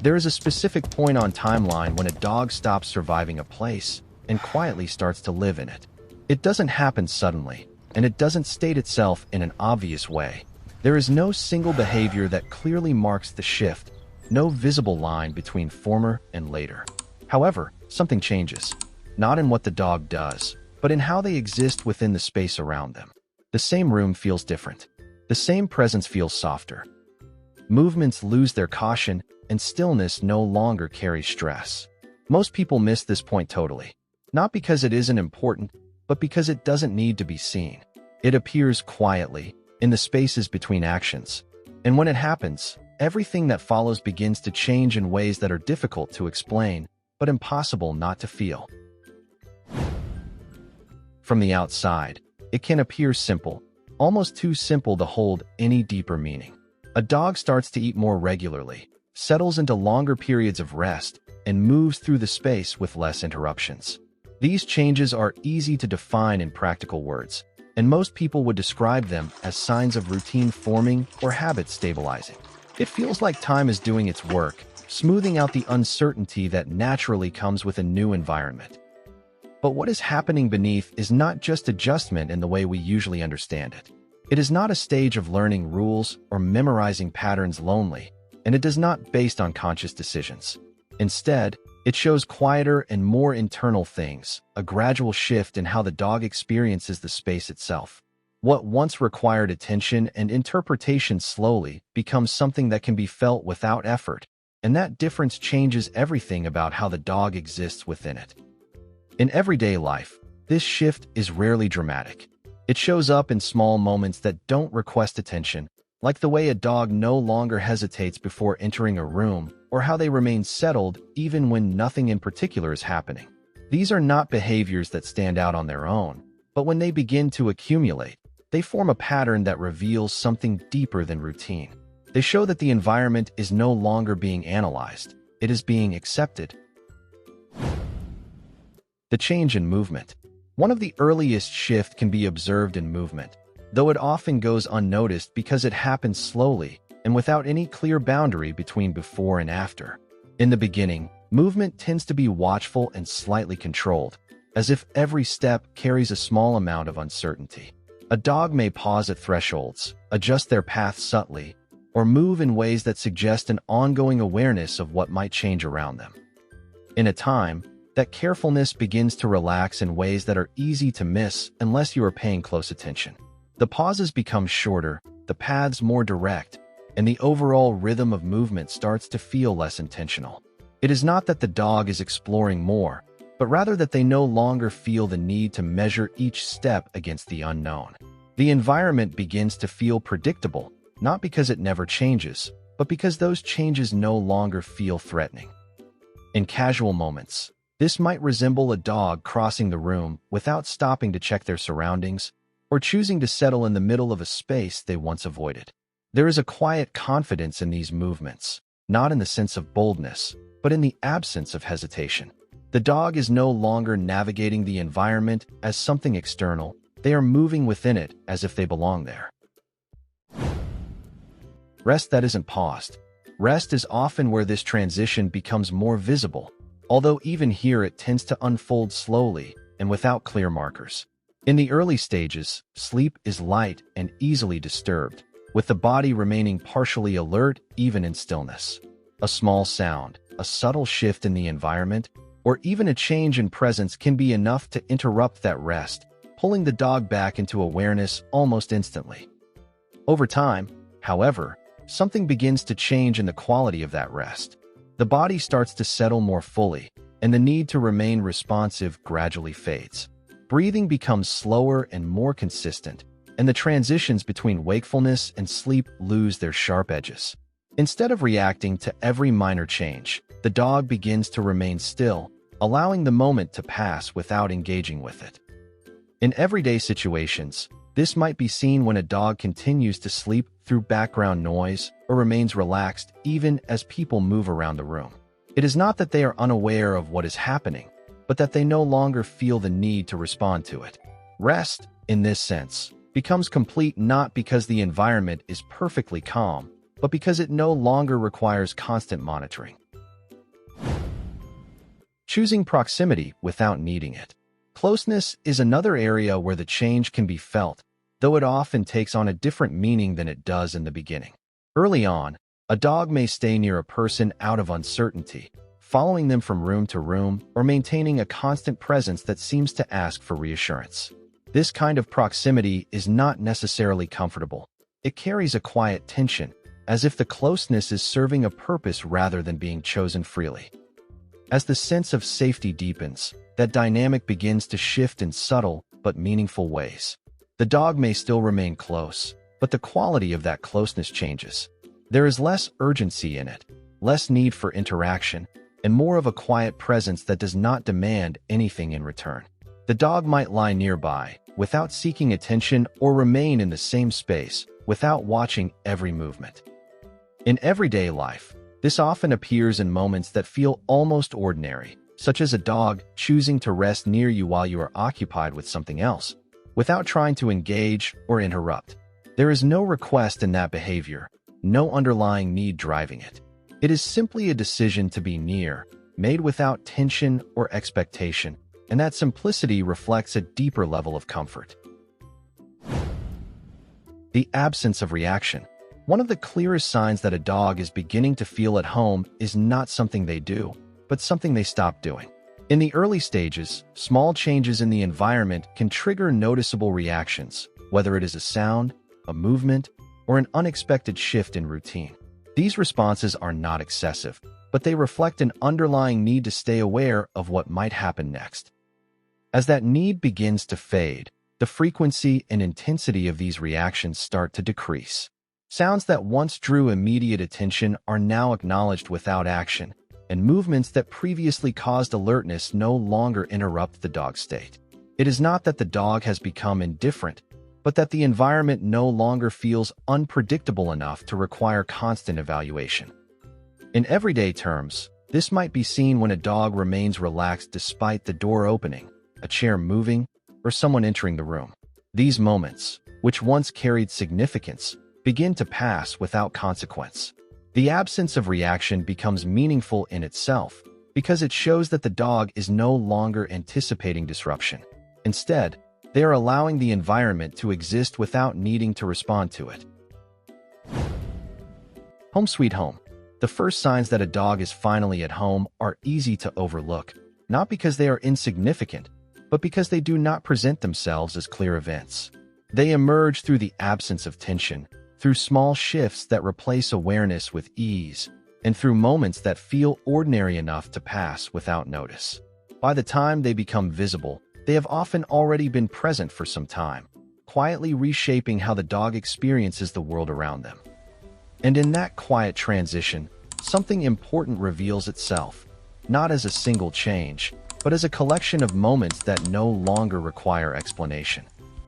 There is a specific point on timeline when a dog stops surviving a place and quietly starts to live in it. It doesn't happen suddenly, and it doesn't state itself in an obvious way. There is no single behavior that clearly marks the shift, no visible line between former and later. However, something changes, not in what the dog does, but in how they exist within the space around them. The same room feels different. The same presence feels softer. Movements lose their caution, and stillness no longer carries stress. Most people miss this point totally, not because it isn't important, but because it doesn't need to be seen. It appears quietly, in the spaces between actions. And when it happens, everything that follows begins to change in ways that are difficult to explain, but impossible not to feel. From the outside, it can appear simple, almost too simple to hold any deeper meaning. A dog starts to eat more regularly, settles into longer periods of rest, and moves through the space with less interruptions. These changes are easy to define in practical words, and most people would describe them as signs of routine forming or habit stabilizing. It feels like time is doing its work, smoothing out the uncertainty that naturally comes with a new environment. But what is happening beneath is not just adjustment in the way we usually understand it. It is not a stage of learning rules or memorizing patterns lonely, and it is not based on conscious decisions. Instead, it shows quieter and more internal things, a gradual shift in how the dog experiences the space itself. What once required attention and interpretation slowly becomes something that can be felt without effort, and that difference changes everything about how the dog exists within it. In everyday life, this shift is rarely dramatic. It shows up in small moments that don't request attention, like the way a dog no longer hesitates before entering a room, or how they remain settled even when nothing in particular is happening. These are not behaviors that stand out on their own, but when they begin to accumulate, they form a pattern that reveals something deeper than routine. They show that the environment is no longer being analyzed, it is being accepted. The change in movement. One of the earliest shifts can be observed in movement, though it often goes unnoticed because it happens slowly and without any clear boundary between before and after. In the beginning, movement tends to be watchful and slightly controlled, as if every step carries a small amount of uncertainty. A dog may pause at thresholds, adjust their path subtly, or move in ways that suggest an ongoing awareness of what might change around them. In a time, that carefulness begins to relax in ways that are easy to miss unless you are paying close attention. The pauses become shorter, the paths more direct, and the overall rhythm of movement starts to feel less intentional. It is not that the dog is exploring more, but rather that they no longer feel the need to measure each step against the unknown. The environment begins to feel predictable, not because it never changes, but because those changes no longer feel threatening. In casual moments, this might resemble a dog crossing the room without stopping to check their surroundings, or choosing to settle in the middle of a space they once avoided. There is a quiet confidence in these movements, not in the sense of boldness, but in the absence of hesitation. The dog is no longer navigating the environment as something external, they are moving within it as if they belong there. Rest that isn't paused. Rest is often where this transition becomes more visible, although even here it tends to unfold slowly and without clear markers. In the early stages, sleep is light and easily disturbed, with the body remaining partially alert even in stillness. A small sound, a subtle shift in the environment, or even a change in presence can be enough to interrupt that rest, pulling the dog back into awareness almost instantly. Over time, however, something begins to change in the quality of that rest. The body starts to settle more fully, and the need to remain responsive gradually fades. Breathing becomes slower and more consistent, and the transitions between wakefulness and sleep lose their sharp edges. Instead of reacting to every minor change, the dog begins to remain still, allowing the moment to pass without engaging with it. In everyday situations, this might be seen when a dog continues to sleep through background noise or remains relaxed even as people move around the room. It is not that they are unaware of what is happening, but that they no longer feel the need to respond to it. Rest, in this sense, becomes complete not because the environment is perfectly calm, but because it no longer requires constant monitoring. choosing proximity without needing it. Closeness is another area where the change can be felt, though it often takes on a different meaning than it does in the beginning. Early on, a dog may stay near a person out of uncertainty, following them from room to room or maintaining a constant presence that seems to ask for reassurance. This kind of proximity is not necessarily comfortable. It carries a quiet tension, as if the closeness is serving a purpose rather than being chosen freely. As the sense of safety deepens, that dynamic begins to shift in subtle but meaningful ways. The dog may still remain close, but the quality of that closeness changes. There is less urgency in it, less need for interaction, and more of a quiet presence that does not demand anything in return. The dog might lie nearby, without seeking attention, or remain in the same space, without watching every movement. In everyday life, this often appears in moments that feel almost ordinary, such as a dog choosing to rest near you while you are occupied with something else, without trying to engage or interrupt. There is no request in that behavior, no underlying need driving it. It is simply a decision to be near, made without tension or expectation, and that simplicity reflects a deeper level of comfort. The absence of reaction. One of the clearest signs that a dog is beginning to feel at home is not something they do, but something they stop doing. In the early stages, small changes in the environment can trigger noticeable reactions, whether it is a sound, a movement, or an unexpected shift in routine. These responses are not excessive, but they reflect an underlying need to stay aware of what might happen next. As that need begins to fade, the frequency and intensity of these reactions start to decrease. Sounds that once drew immediate attention are now acknowledged without action, and movements that previously caused alertness no longer interrupt the dog's state. It is not that the dog has become indifferent, but that the environment no longer feels unpredictable enough to require constant evaluation. In everyday terms, this might be seen when a dog remains relaxed despite the door opening, a chair moving, or someone entering the room. These moments, which once carried significance, begin to pass without consequence. The absence of reaction becomes meaningful in itself because it shows that the dog is no longer anticipating disruption. Instead, they are allowing the environment to exist without needing to respond to it. Home sweet home. The first signs that a dog is finally at home are easy to overlook, not because they are insignificant, but because they do not present themselves as clear events. They emerge through the absence of tension, through small shifts that replace awareness with ease, and through moments that feel ordinary enough to pass without notice. By the time they become visible, they have often already been present for some time, quietly reshaping how the dog experiences the world around them. And in that quiet transition, something important reveals itself, not as a single change, but as a collection of moments that no longer require explanation.